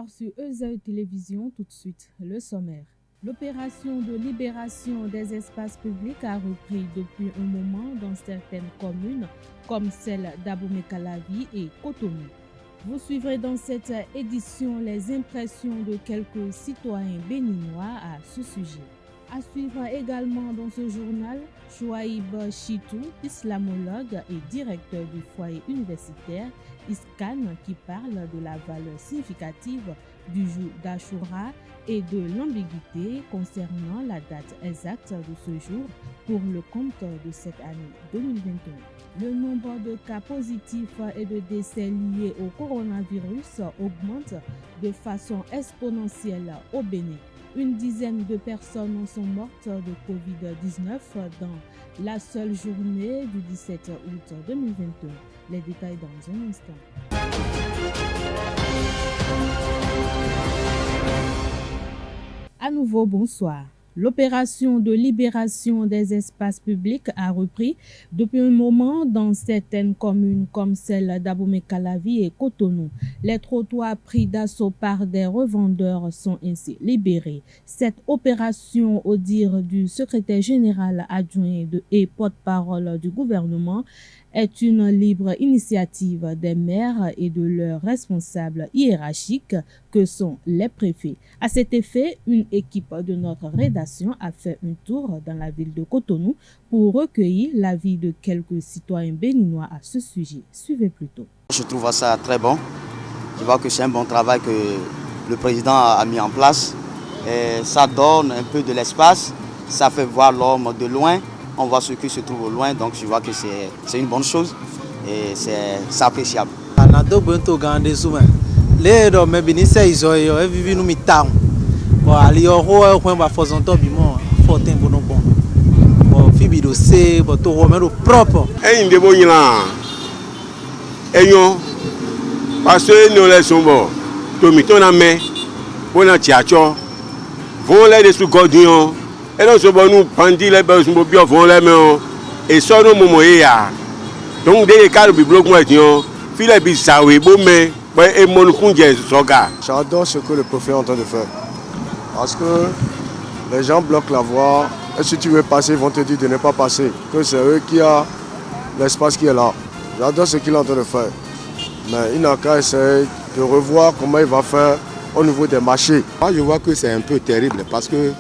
Bonsoir sur Euseuil Télévision, tout de suite le sommaire. L'opération de libération des espaces publics a repris depuis un moment dans certaines communes comme celle d'Abomey-Calavi et Cotonou. Vous suivrez dans cette édition les impressions de quelques citoyens béninois à ce sujet. À suivre également dans ce journal, Chouaïb Chitou, islamologue et directeur du foyer universitaire ISCAN, qui parle de la valeur significative du jour d'Achoura et de l'ambiguïté concernant la date exacte de ce jour pour le compte de cette année 2021. Le nombre de cas positifs et de décès liés au coronavirus augmente de façon exponentielle au Bénin. Une dizaine de personnes sont mortes de Covid-19 dans la seule journée du 17 août 2021. Les détails dans un instant. À nouveau, bonsoir. L'opération de libération des espaces publics a repris depuis un moment dans certaines communes comme celle d'Abomey-Calavi et Cotonou. Les trottoirs pris d'assaut par des revendeurs sont ainsi libérés. Cette opération, au dire du secrétaire général adjoint et porte-parole du gouvernement, est une libre initiative des maires et de leurs responsables hiérarchiques que sont les préfets. À cet effet, une équipe de notre rédaction a fait un tour dans la ville de Cotonou pour recueillir l'avis de quelques citoyens béninois à ce sujet. Suivez plutôt. Je trouve ça très bon. Je vois que c'est un bon travail que le président a mis en place. Et ça donne un peu de l'espace, ça fait voir l'homme de loin. On voit ce qui se trouve au loin, donc je vois que c'est une bonne chose et c'est appréciable. Et donc, nous bandits, les personnes qui vont les mains, et ça, nous moments. Donc, dès que le bloc, moi, Philippe Saoui, Bomé, et mon Koundje, Soga. J'adore ce que le préfet est en train de faire. Parce que les gens bloquent la voie. Et si tu veux passer, ils vont te dire de ne pas passer. Que c'est eux qui ont l'espace qui est là. J'adore ce qu'il est en train de faire. Mais il n'a qu'à essayer de revoir comment il va faire au niveau des marchés. Moi, je vois que c'est un peu terrible parce que.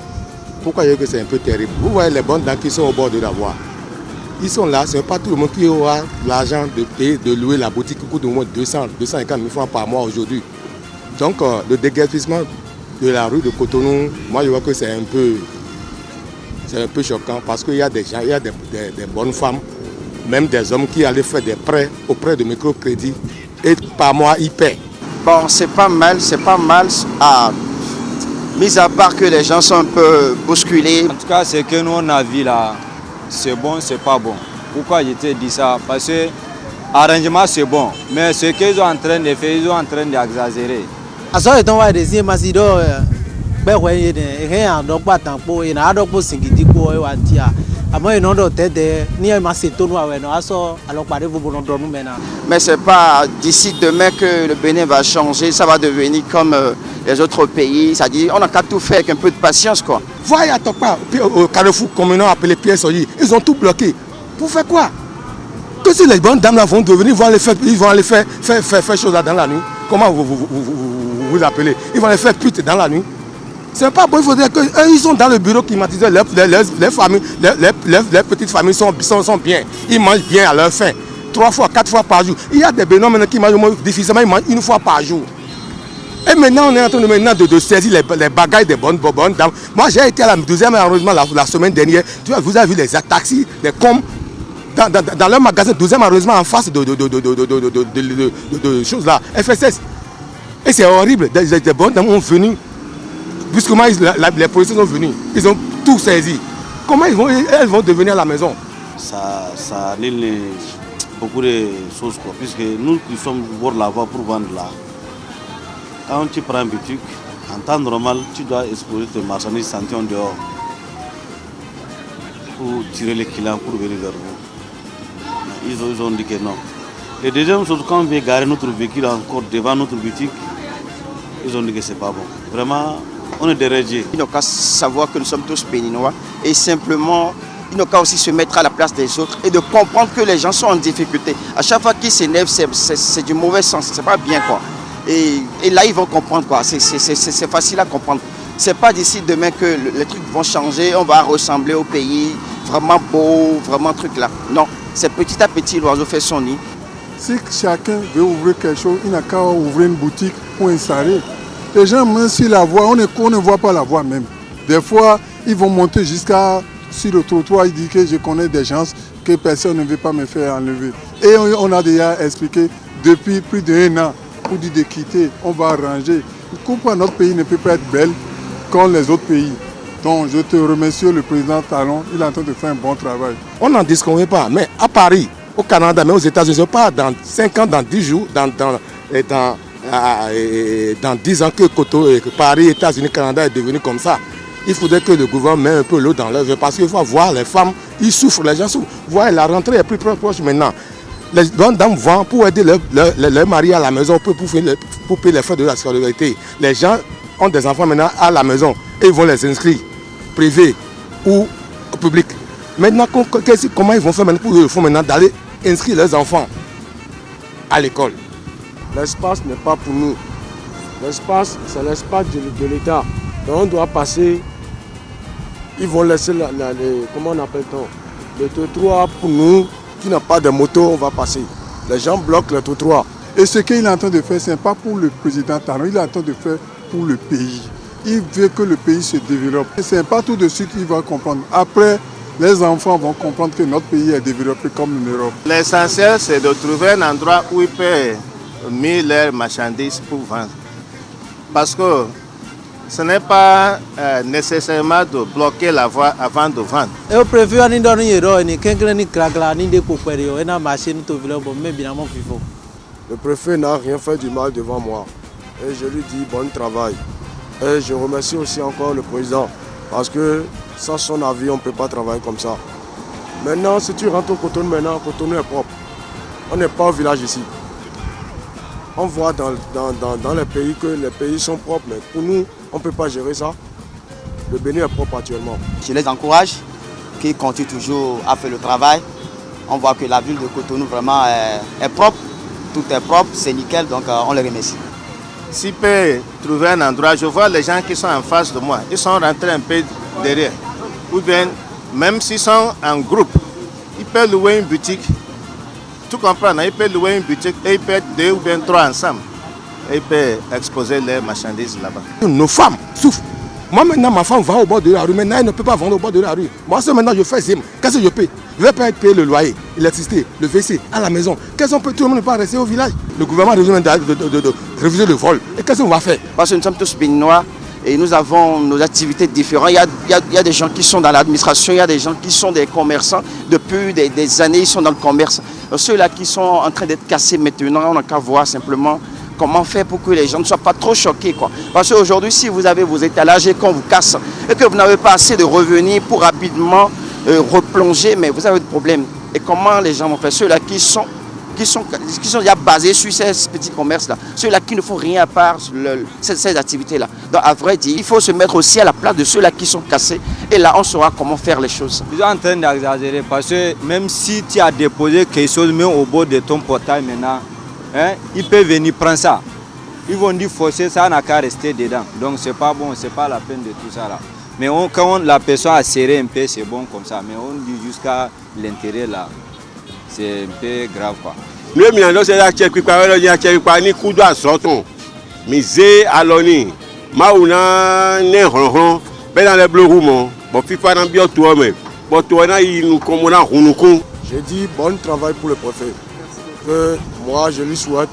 Pourquoi je dis que c'est un peu terrible? Vous voyez les bandes qui sont au bord de la voie. Ils sont là, ce n'est pas tout le monde qui aura l'argent de payer, de louer la boutique qui coûte au moins 250 000 francs par mois aujourd'hui. Donc le déguerpissement de la rue de Cotonou, moi je vois que c'est un peu choquant parce qu'il y a des gens, il y a des bonnes femmes, même des hommes qui allaient faire des prêts auprès de microcrédits et par mois ils paient. Bon, c'est pas mal. Mis à part que les gens sont un peu bousculés. En tout cas, ce que nous on a vu là, c'est bon, c'est pas bon. Pourquoi je t'ai dit ça? Parce que l'arrangement c'est bon, mais ce qu'ils sont en train de faire, ils sont en train d'exagérer. Mais c'est pas d'ici demain que le Bénin va changer, ça va devenir comme les autres pays. Ça dit, on n'a qu'à tout faire avec un peu de patience, quoi. Voyez à Tokpa, au Carrefour communal appelé Pierre Soyi, ils ont tout bloqué. Pour faire quoi? Que si les bonnes dames là vont devenir, ils vont aller faire choses là dans la nuit. Comment vous appelez? Ils vont aller faire pute dans la nuit. C'est pas bon, il faudrait qu'ils sont dans le bureau climatisé, les familles, les petites familles sont bien. Ils mangent bien à leur faim, 3 fois, 4 fois par jour. Il y a des bénins maintenant qui mangent difficilement, ils mangent 1 fois par jour. Et maintenant, on est en train de saisir les bagages des bonnes dames. Moi, j'ai été à la 12e arrondissement la semaine dernière. Vous avez vu les taxis, les coms, dans leur magasin 12e arrondissement en face de choses là, FSS. Et c'est horrible, des bonnes dames ont venu. Puisqu'ement les policiers sont venus, ils ont tout saisi. Comment elles vont devenir à la maison? Ça annule beaucoup de choses, quoi, puisque nous qui sommes au bord de la voie pour vendre là, quand tu prends un boutique, en temps normal, tu dois exposer tes marchandises santé en dehors pour tirer les clients pour venir vers vous. Ils ont dit que non. Et deuxième chose, quand on veut garer notre véhicule encore devant notre boutique, ils ont dit que c'est pas bon. Vraiment, on est dérégés. Ils n'ont qu'à savoir que nous sommes tous béninois et simplement, ils n'ont qu'à aussi se mettre à la place des autres et de comprendre que les gens sont en difficulté. À chaque fois qu'ils s'énervent, c'est du mauvais sens, c'est pas bien quoi. Et là, ils vont comprendre quoi. C'est facile à comprendre. C'est pas d'ici demain que les trucs vont changer, on va ressembler au pays, vraiment beau, vraiment truc là. Non, c'est petit à petit, l'oiseau fait son nid. Si chacun veut ouvrir quelque chose, il n'a qu'à ouvrir une boutique pour installer. Les gens, même si la voient, on ne voit pas la voie même. Des fois, ils vont monter jusqu'à sur le trottoir, ils disent que je connais des gens que personne ne veut pas me faire enlever. Et on a déjà expliqué depuis plus d'1 an pour dire de quitter, on va arranger. Pourquoi notre pays ne peut pas être belle comme les autres pays? Donc je te remercie le président Talon, il est en train de faire un bon travail. On n'en disconvient pas, mais à Paris, au Canada, mais aux États-Unis, pas dans 5 ans, dans 10 jours, dans 10 ans que Paris, États-Unis, Canada est devenu comme ça. Il faudrait que le gouvernement mette un peu l'eau dans l'œuvre parce qu'il faut voir les femmes, ils souffrent, les gens souffrent. Voilà, la rentrée est plus proche maintenant. Les bonnes dames vont pour aider leur mari à la maison pour payer les frais de la sécurité. Les gens ont des enfants maintenant à la maison et ils vont les inscrire, privés ou publics. Maintenant, comment ils vont faire maintenant d'aller inscrire leurs enfants à l'école? L'espace n'est pas pour nous. L'espace, c'est l'espace de l'État. Donc on doit passer. Ils vont laisser comment on appelle-t-on, le trottoir pour nous qui n'ont pas de moto, on va passer. Les gens bloquent le trottoir. Et ce qu'il est en train de faire, ce n'est pas pour le président Talon, il est en train de faire pour le pays. Il veut que le pays se développe. Ce n'est pas tout de suite qu'il va comprendre. Après, les enfants vont comprendre que notre pays est développé comme l'Europe. L'essentiel, c'est de trouver un endroit où ils peuvent mettre leurs marchandises pour vendre. Parce que ce n'est pas nécessairement de bloquer la voie avant de vendre. Le préfet n'a rien fait du mal devant moi. Et je lui dis bon travail. Et je remercie aussi encore le président. Parce que sans son avis, on ne peut pas travailler comme ça. Maintenant, si tu rentres au Cotonou, Cotonou est propre. On n'est pas au village ici. On voit dans les pays que les pays sont propres, mais pour nous, on ne peut pas gérer ça. Le Bénin est propre actuellement. Je les encourage, qu'ils continuent toujours à faire le travail. On voit que la ville de Cotonou vraiment est propre, tout est propre, c'est nickel, donc on les remercie. S'ils peuvent trouver un endroit, je vois les gens qui sont en face de moi, ils sont rentrés un peu derrière. Ou bien, même s'ils sont en groupe, ils peuvent louer une boutique. Tu comprends, ils peuvent louer une boutique et ils peuvent être 2 ou bien 3 ensemble. Et ils peuvent exposer leurs marchandises là-bas. Nos femmes souffrent. Moi maintenant, ma femme va au bord de la rue. Maintenant, elle ne peut pas vendre au bord de la rue. Moi, maintenant, je fais ZIM. Qu'est-ce que je paye? Je vais pas payer le loyer, l'électricité, le WC, à la maison. Qu'est-ce qu'on peut? Tout le monde ne peut pas rester au village. Le gouvernement refuse de réviser le vol. Et qu'est-ce qu'on va faire? Parce que nous sommes tous béninois et nous avons nos activités différentes. Il y a des gens qui sont dans l'administration, il y a des gens qui sont des commerçants. Depuis des années, ils sont dans le commerce. Ceux-là qui sont en train d'être cassés maintenant, on n'a qu'à voir simplement comment faire pour que les gens ne soient pas trop choqués, quoi. Parce qu'aujourd'hui, si vous avez vos étalages et qu'on vous casse et que vous n'avez pas assez de revenus pour rapidement replonger, mais vous avez des problèmes. Et comment les gens vont faire? Ceux-là qui sont déjà basés sur ces petits commerces-là, ceux-là qui ne font rien à part ces activités-là. Donc, à vrai dire, il faut se mettre aussi à la place de ceux-là qui sont cassés. Et là, on saura comment faire les choses. Ils sont en train d'exagérer parce que même si tu as déposé quelque chose, même au bord de ton portail maintenant, hein, ils peuvent venir prendre ça. Ils vont dire forcer ça, n'a qu'à rester dedans. Donc c'est pas bon, c'est pas la peine de tout ça là. Mais quand la personne a serré un peu, c'est bon comme ça. Mais on dit jusqu'à l'intérieur là, c'est un peu grave quoi. Nous maintenant c'est la tchèque quoi ni coup de sorton. Misé aloni. Mauna ne ronron, ben dans les bleus roumons. Bon fifa dans bio toi même. Bon toi na il nous comme on a rounou. J'ai dit bon travail pour le préfet. Que moi je lui souhaite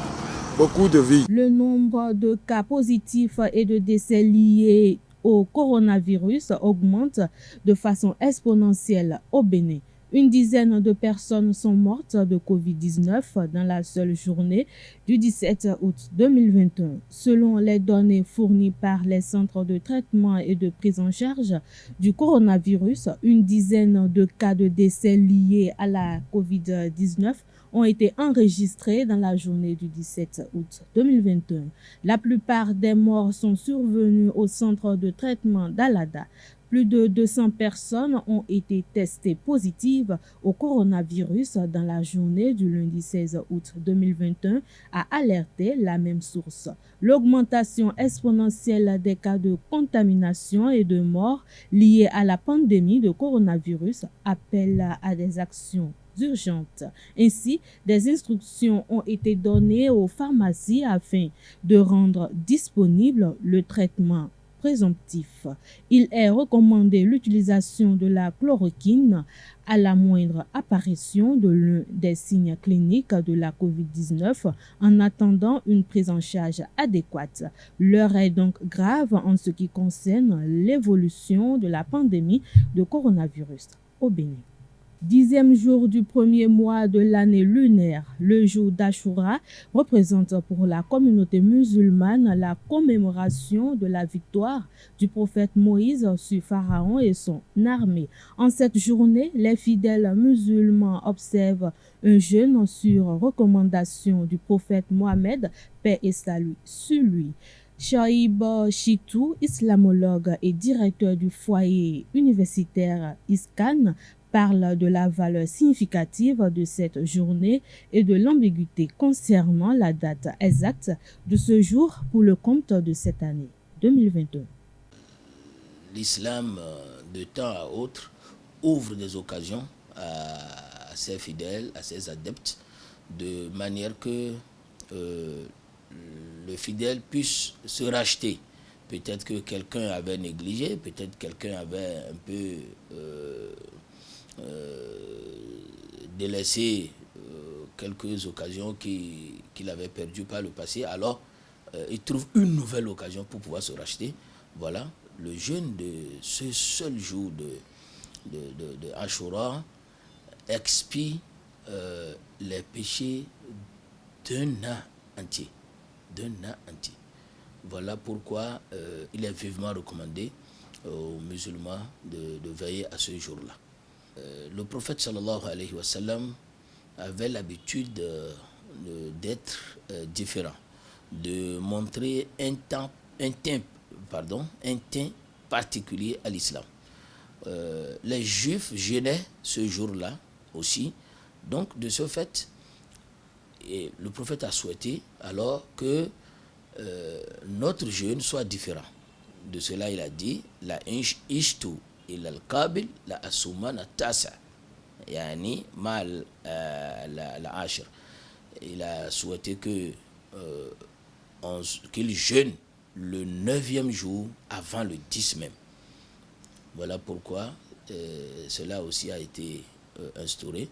beaucoup de vie. Le nombre de cas positifs et de décès liés au coronavirus augmente de façon exponentielle au Bénin. Une dizaine de personnes sont mortes de Covid-19 dans la seule journée du 17 août 2021. Selon les données fournies par les centres de traitement et de prise en charge du coronavirus, une dizaine de cas de décès liés à la Covid-19 ont été enregistrés dans la journée du 17 août 2021. La plupart des morts sont survenus au centre de traitement d'Alada. Plus de 200 personnes ont été testées positives au coronavirus dans la journée du lundi 16 août 2021, a alerté la même source. L'augmentation exponentielle des cas de contamination et de morts liés à la pandémie de coronavirus appelle à des actions urgentes. Ainsi, des instructions ont été données aux pharmacies afin de rendre disponible le traitement présomptif. Il est recommandé l'utilisation de la chloroquine à la moindre apparition de l'un des signes cliniques de la COVID-19 en attendant une prise en charge adéquate. L'heure est donc grave en ce qui concerne l'évolution de la pandémie de coronavirus au Bénin. 10e jour du premier mois de l'année lunaire, le jour d'Achoura représente pour la communauté musulmane la commémoration de la victoire du prophète Moïse sur Pharaon et son armée. En cette journée, les fidèles musulmans observent un jeûne sur recommandation du prophète Mohammed, paix et salut sur lui. Shoaib Chitou, islamologue et directeur du foyer universitaire ISCAN, parle de la valeur significative de cette journée et de l'ambiguïté concernant la date exacte de ce jour pour le compte de cette année 2022. L'islam, de temps à autre, ouvre des occasions à ses fidèles, à ses adeptes, de manière que le fidèle puisse se racheter. Peut-être que quelqu'un avait négligé, peut-être quelqu'un avait un peu délaissé quelques occasions qu'il avait perdues par le passé. Alors, il trouve une nouvelle occasion pour pouvoir se racheter. Voilà, le jeûne de ce seul jour de Ashura expie les péchés d'un an entier. Voilà pourquoi il est vivement recommandé aux musulmans de veiller à ce jour-là. Le prophète sallallahu alayhi wa sallam avait l'habitude d'être différent, de montrer un teint particulier à l'islam. Les juifs jeûnaient ce jour-là aussi, donc de ce fait, et le prophète a souhaité alors que notre jeûne soit différent. De cela il a dit la ishtu ila al-qabil la asumana tasa yani mal la ashir. Il a souhaité que qu'il jeûne le 9e jour avant le 10 même. Voilà pourquoi cela aussi a été instauré.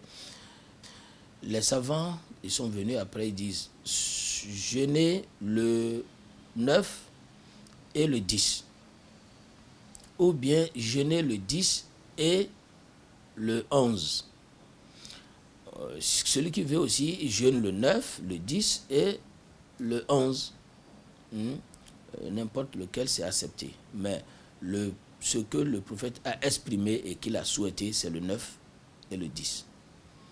Les savants, ils sont venus après, ils disent jeûner le 9 et le 10. Ou bien jeûner le 10 et le 11. Celui qui veut aussi jeûne le 9, le 10 et le 11. N'importe lequel, c'est accepté. Mais ce que le prophète a exprimé et qu'il a souhaité, c'est le 9 et le 10.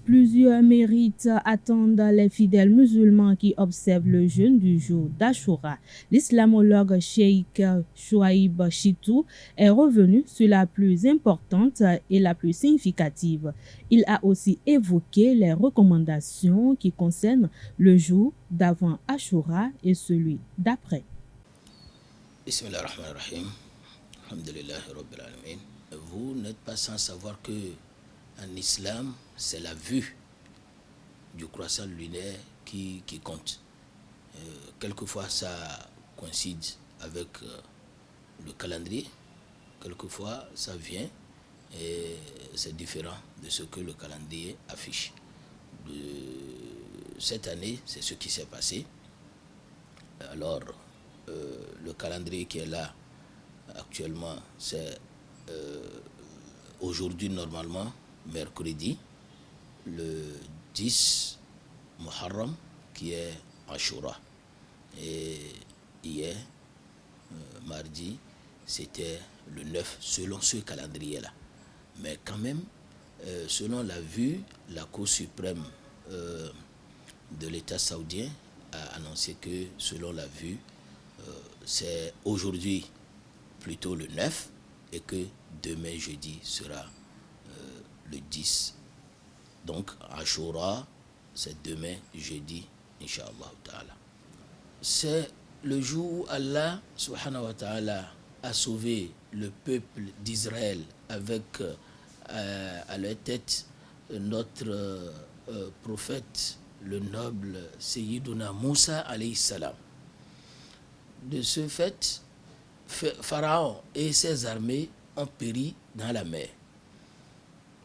Plusieurs mérites attendent les fidèles musulmans qui observent le jeûne du jour d'Achoura. L'islamologue Cheikh Shoaib Chitou est revenu sur la plus importante et la plus significative. Il a aussi évoqué les recommandations qui concernent le jour d'avant Achoura et celui d'après. Bismillahirrahmanirrahim. Alhamdulillahi Rabbil Alamin. Vous n'êtes pas sans savoir que en islam, c'est la vue du croissant lunaire qui compte. Quelquefois, ça coïncide avec le calendrier. Quelquefois, ça vient et c'est différent de ce que le calendrier affiche. Cette année, c'est ce qui s'est passé. Alors, le calendrier qui est là actuellement, c'est aujourd'hui normalement mercredi, le 10 Muharram, qui est Ashura. Et hier, mardi, c'était le 9, selon ce calendrier-là. Mais quand même, selon la vue, la Cour suprême de l'État saoudien a annoncé que, selon la vue, c'est aujourd'hui plutôt le 9 et que demain jeudi sera le 10. Donc, Ashura, c'est demain jeudi, Inch'Allah Ta'ala. C'est le jour où Allah, subhanahu wa ta'ala, a sauvé le peuple d'Israël avec à leur tête notre prophète, le noble Sayyiduna Moussa alayhi salam. De ce fait, Pharaon et ses armées ont péri dans la mer.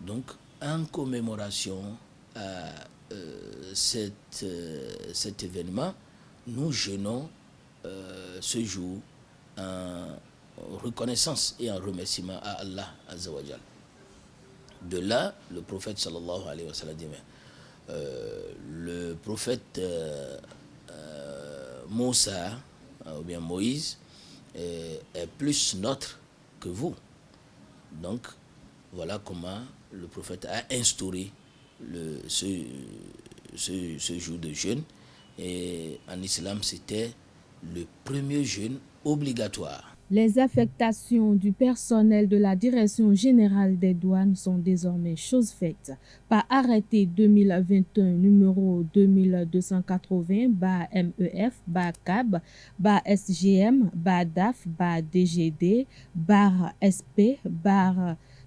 Donc, en commémoration à cet événement, nous jeûnons ce jour en reconnaissance et en remerciement à Allah Azza wa Jal. De là, le prophète sallallahu alayhi wa sallam dit, le prophète Moussa, ou bien Moïse, est plus nôtre que vous. Donc, voilà comment le prophète a instauré ce jour de jeûne. Et en islam, c'était le premier jeûne obligatoire. Les affectations du personnel de la Direction générale des douanes sont désormais chose faite. Par arrêté 2021 numéro 2280-MEF, CAB, SGM, DAF, DGD, SP,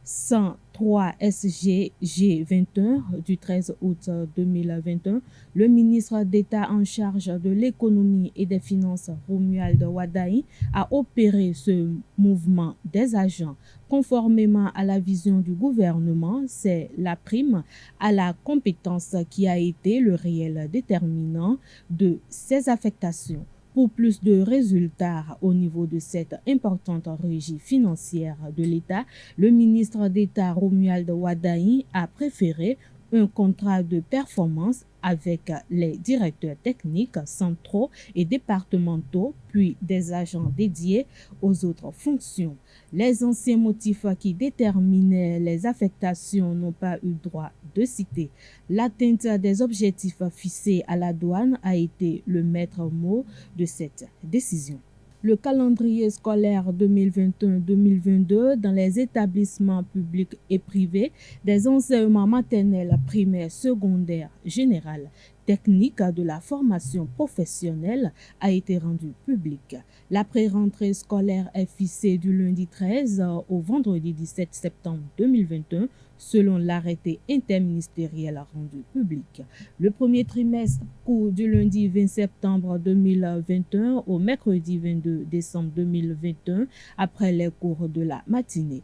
103 SGG 21 du 13 août 2021, le ministre d'État en charge de l'économie et des finances, Romuald Wadaï, a opéré ce mouvement des agents. Conformément à la vision du gouvernement, c'est la prime à la compétence qui a été le réel déterminant de ces affectations. Pour plus de résultats au niveau de cette importante régie financière de l'État, le ministre d'État Romuald Wadaï a préféré un contrat de performance avec les directeurs techniques centraux et départementaux, puis des agents dédiés aux autres fonctions. Les anciens motifs qui déterminaient les affectations n'ont pas eu droit de citer. L'atteinte des objectifs fixés à la douane a été le maître mot de cette décision. Le calendrier scolaire 2021-2022 dans les établissements publics et privés des enseignements maternels, primaires, secondaires, générales, techniques de la formation professionnelle a été rendu public. La pré-rentrée scolaire est fixée du lundi 13 au vendredi 17 septembre 2021 selon l'arrêté interministériel rendu public. Le premier trimestre court du lundi 20 septembre 2021 au mercredi 22 décembre 2021 après les cours de la matinée.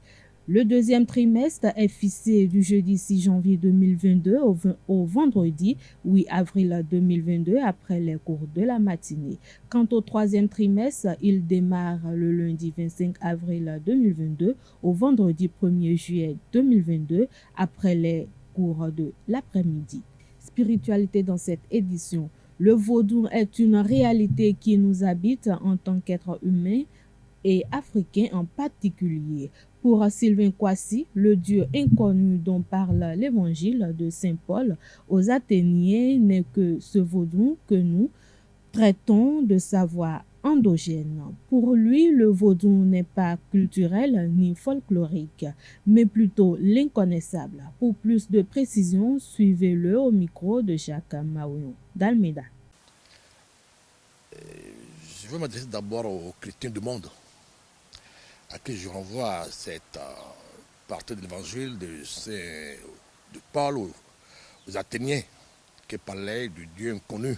Le deuxième trimestre est fixé du jeudi 6 janvier 2022 au vendredi 8 avril 2022 après les cours de la matinée. Quant au troisième trimestre, il démarre le lundi 25 avril 2022 au vendredi 1er juillet 2022 après les cours de l'après-midi. Spiritualité dans cette édition. Le vaudou est une réalité qui nous habite en tant qu'être humain et africain en particulier. Pour Sylvain Kwasi, le Dieu inconnu dont parle l'évangile de Saint Paul aux Athéniens n'est que ce vaudou que nous traitons de savoir endogène. Pour lui, le vaudou n'est pas culturel ni folklorique, mais plutôt l'inconnaissable. Pour plus de précision, suivez-le au micro de Jacques Maouillon d'Almeida. Je veux m'adresser d'abord aux chrétiens du monde, à qui je renvoie cette partie de l'évangile de Paul aux Athéniens, qui parlait du Dieu inconnu.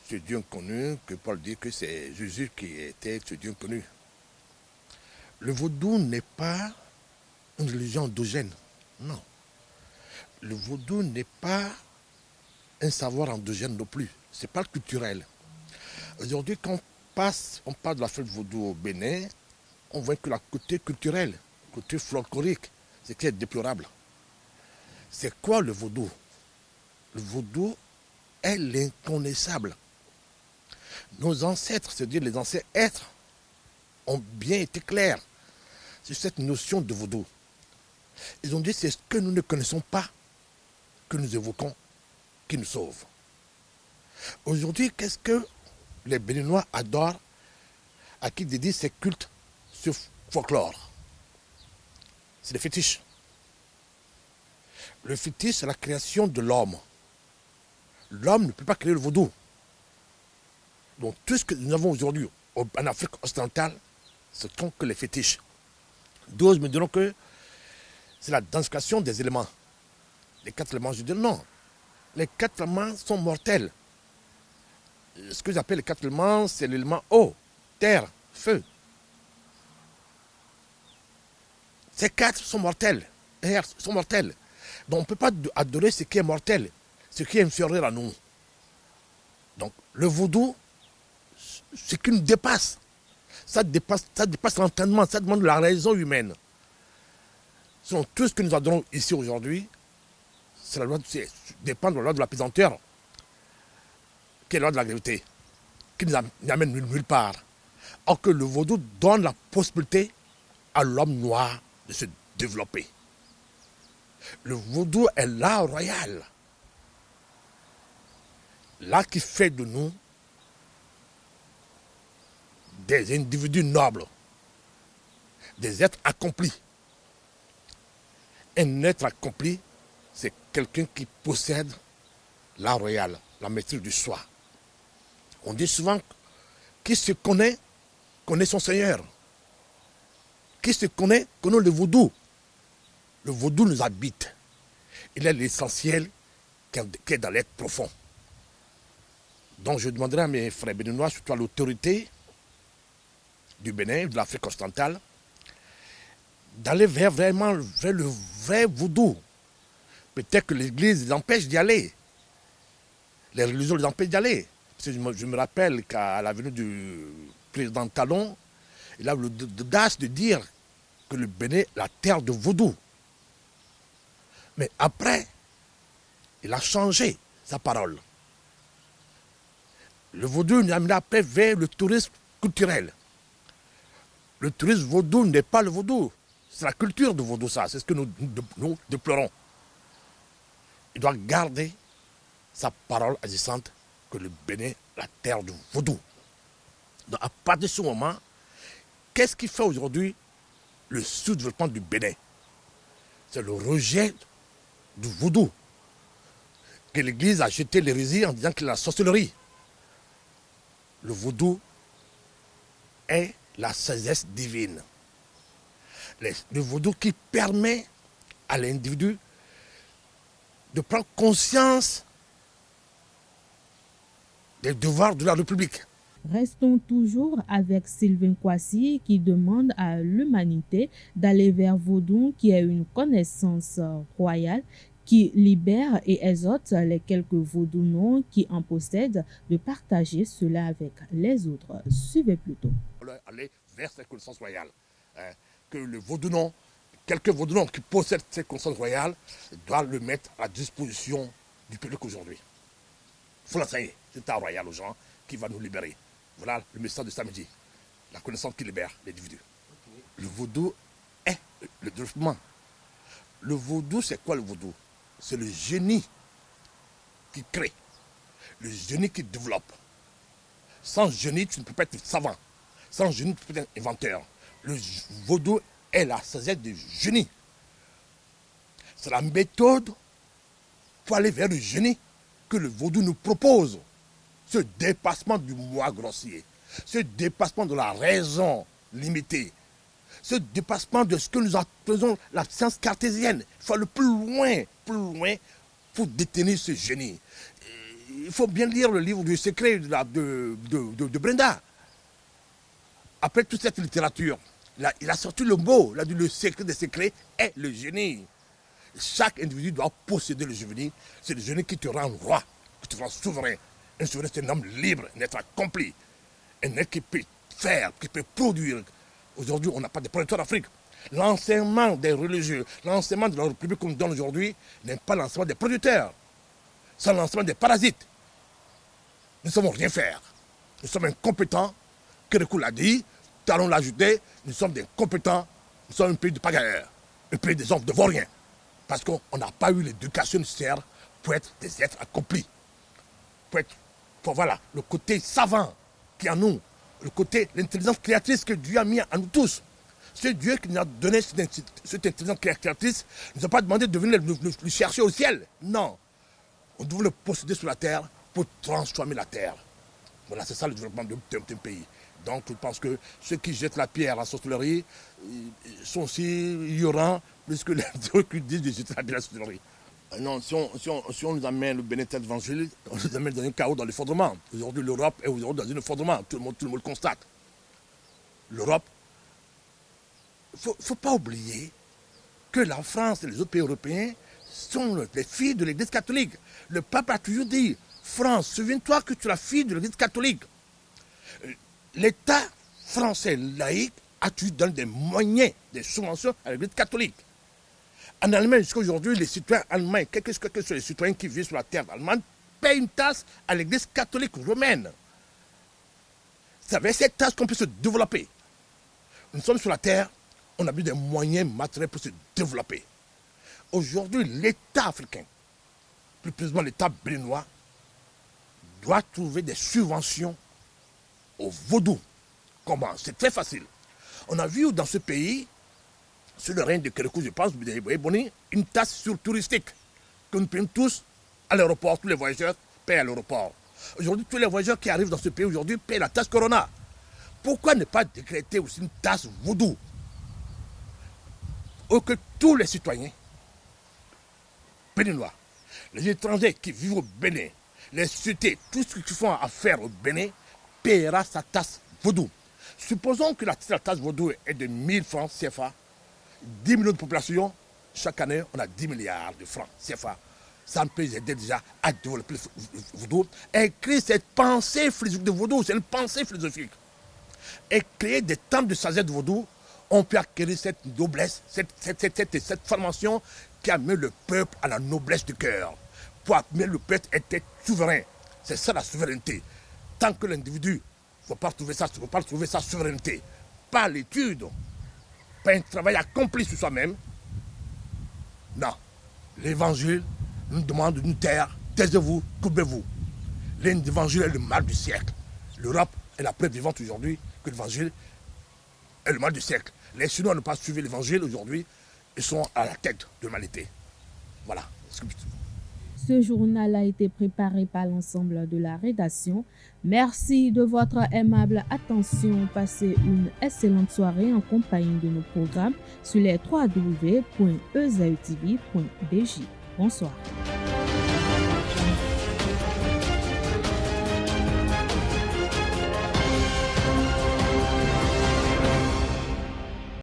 Ce Dieu inconnu que Paul dit que c'est Jésus qui était ce Dieu inconnu. Le vaudou n'est pas une religion endogène, non. Le vaudou n'est pas un savoir endogène non plus, c'est pas culturel. Aujourd'hui, quand on parle de la fête vaudou au Bénin, on voit que le côté culturel, le côté folklorique, c'est qui est déplorable. C'est quoi le vaudou? Le vaudou est l'inconnaissable. Nos ancêtres, c'est-à-dire les anciens êtres, ont bien été clairs sur cette notion de vaudou. Ils ont dit c'est ce que nous ne connaissons pas que nous évoquons qui nous sauve. Aujourd'hui, qu'est-ce que les Béninois adorent, à qui dédient ces cultes, ce folklore? C'est le fétiche. Le fétiche, c'est la création de l'homme. L'homme ne peut pas créer le vaudou. Donc tout ce que nous avons aujourd'hui en Afrique occidentale, ce sont que les fétiches. D'autres me diront que c'est la densification des éléments. Les 4 éléments, je dis non. Les 4 éléments sont mortels. Ce que j'appelle les 4 éléments, c'est l'élément eau, terre, feu. Ces 4 sont mortels. Air sont mortels. Donc on ne peut pas adorer ce qui est mortel, ce qui est inférieur à nous. Donc le vaudou, ce qui nous dépasse, ça dépasse l'entendement, ça demande la raison humaine. Selon tout ce que nous adorons ici aujourd'hui, c'est la loi, dépend de la loi de la pesanteur, qui est la loi de la gravité, qui nous amène nulle part. Or que le vaudou donne la possibilité à l'homme noir de se développer. Le vaudou est l'art royal. L'art qui fait de nous des individus nobles, des êtres accomplis. Un être accompli, c'est quelqu'un qui possède l'art royal, la maîtrise du soi. On dit souvent qui se connaît son Seigneur. Qui se connaît le vaudou. Le vaudou nous habite. Il est l'essentiel qui est dans l'être profond. Donc je demanderai à mes frères béninois, surtout à l'autorité du Bénin, de l'Afrique occidentale, d'aller vers le vrai vaudou. Peut-être que l'Église les empêche d'y aller. Les religions les empêchent d'y aller. Parce que je me rappelle qu'à la venue du président Talon, il a l'audace de dire que le Bénin est la terre de vaudou. Mais après, il a changé sa parole. Le vaudou nous a amené après vers le tourisme culturel. Le tourisme vaudou n'est pas le vaudou. C'est la culture de vaudou, ça. C'est ce que nous déplorons. Il doit garder sa parole agissante que le Bénin est la terre du vaudou. Donc à partir de ce moment, qu'est-ce qui fait aujourd'hui le sous-développement du Bénin? C'est le rejet du vaudou. Que l'Église a jeté l'hérésie en disant que la sorcellerie. Le vaudou est la sagesse divine. Le vaudou qui permet à l'individu de prendre conscience des devoirs de la République. Restons toujours avec Sylvain Kwasi qui demande à l'humanité d'aller vers Vaudou qui est une connaissance royale qui libère et exhorte les quelques vaudounos qui en possèdent de partager cela avec les autres. Suivez plutôt. Aller vers cette connaissance royale. Que le vaudounon, quelques vaudounos qui possèdent cette connaissance royale, doivent le mettre à disposition du public aujourd'hui. Il faut l'enseigner, c'est un royal aux gens qui va nous libérer. Voilà le message de samedi. La connaissance qui libère l'individu. Le vaudou est le développement. Le vaudou, c'est quoi le vaudou? C'est le génie qui crée, le génie qui développe. Sans génie, tu ne peux pas être savant. Sans génie, tu peux pas être inventeur. Le vaudou est la sagesse du génie. C'est la méthode pour aller vers le génie que le vaudou nous propose. Ce dépassement du moi grossier, ce dépassement de la raison limitée, ce dépassement de ce que nous appelons la science cartésienne. Il faut aller plus loin pour détenir ce génie. Il faut bien lire le livre du secret de Brenda. Après toute cette littérature, il a sorti le mot, il a dit le secret des secrets est le génie. Chaque individu doit posséder le génie. C'est le génie qui te rend roi, qui te rend souverain. Un souverain, c'est un homme libre, un être accompli. Un être qui peut faire, qui peut produire. Aujourd'hui, on n'a pas de producteurs d'Afrique. L'enseignement des religieux, l'enseignement de la République qu'on nous donne aujourd'hui n'est pas l'enseignement des producteurs. C'est l'enseignement des parasites. Nous ne savons rien faire. Nous sommes incompétents. Kérékou l'a dit, Talon l'a ajouté, nous sommes des compétents. Nous sommes un pays de pagailleurs, un pays des hommes de vauriens. Parce qu'on n'a pas eu l'éducation nécessaire pour être des êtres accomplis. Pour voilà, le côté savant qui est en nous, le côté, l'intelligence créatrice que Dieu a mis en nous tous. C'est Dieu qui nous a donné cette intelligence créatrice. Il ne nous a pas demandé de venir le chercher au ciel. Non. On doit le posséder sur la terre pour transformer la terre. Voilà, c'est ça le développement d'un pays. Donc je pense que ceux qui jettent la pierre à la sorcellerie sont aussi ignorants plus que les autres qui disent de jeter la pierre à la sorcellerie. Non, si on nous amène le bénéfice de l'évangile, on nous amène dans un chaos, dans l'effondrement. Aujourd'hui, l'Europe est aujourd'hui dans un effondrement. Tout le monde le constate. L'Europe, il ne faut pas oublier que la France et les autres pays européens sont les filles de l'Église catholique. Le pape a toujours dit, France, souviens-toi que tu es la fille de l'Église catholique. L'État français laïque a toujours donné des moyens, des subventions à l'Église catholique. En Allemagne, jusqu'à aujourd'hui, les citoyens allemands, quels que soient les citoyens qui vivent sur la terre allemande, payent une taxe à l'Église catholique romaine. C'est avec cette taxe qu'on peut se développer. Nous sommes sur la terre, on a besoin des moyens matériels pour se développer. Aujourd'hui, l'État africain, plus précisément l'État béninois, doit trouver des subventions au vaudou. Comment? C'est très facile. On a vu dans ce pays, sur le règne de Kérékou, je pense, une taxe sur touristique que nous payons tous à l'aéroport. Tous les voyageurs payent à l'aéroport. Aujourd'hui, tous les voyageurs qui arrivent dans ce pays aujourd'hui payent la taxe Corona. Pourquoi ne pas décréter aussi une taxe vaudou? Ou que tous les citoyens béninois, les étrangers qui vivent au Bénin, les sociétés, tout ce qui font affaire au Bénin, paiera sa taxe vaudou. Supposons que la taxe vaudou est de 1000 francs CFA, 10 millions de population, chaque année, on a 10 milliards de francs CFA. Ça peut aider déjà à développer le vaudou et créer cette pensée philosophique de vaudou. C'est une pensée philosophique. Et créer des temples de sagesse de vaudou, on peut acquérir cette noblesse, cette formation qui amène le peuple à la noblesse du cœur. Pour amener le peuple à être souverain. C'est ça la souveraineté. Tant que l'individu ne va pas trouver sa souveraineté, pas l'étude, pas un travail accompli sur soi-même. Non. L'évangile nous demande de nous taire. Taisez-vous, coupez-vous. L'évangile est le mal du siècle. L'Europe est la preuve vivante aujourd'hui que l'évangile est le mal du siècle. Les Chinois n'ont pas suivi l'évangile aujourd'hui. Ils sont à la tête de l'humanité. Voilà. Ce journal a été préparé par l'ensemble de la rédaction. Merci de votre aimable attention. Passez une excellente soirée en compagnie de nos programmes sur les www.ezautv.bj. Bonsoir.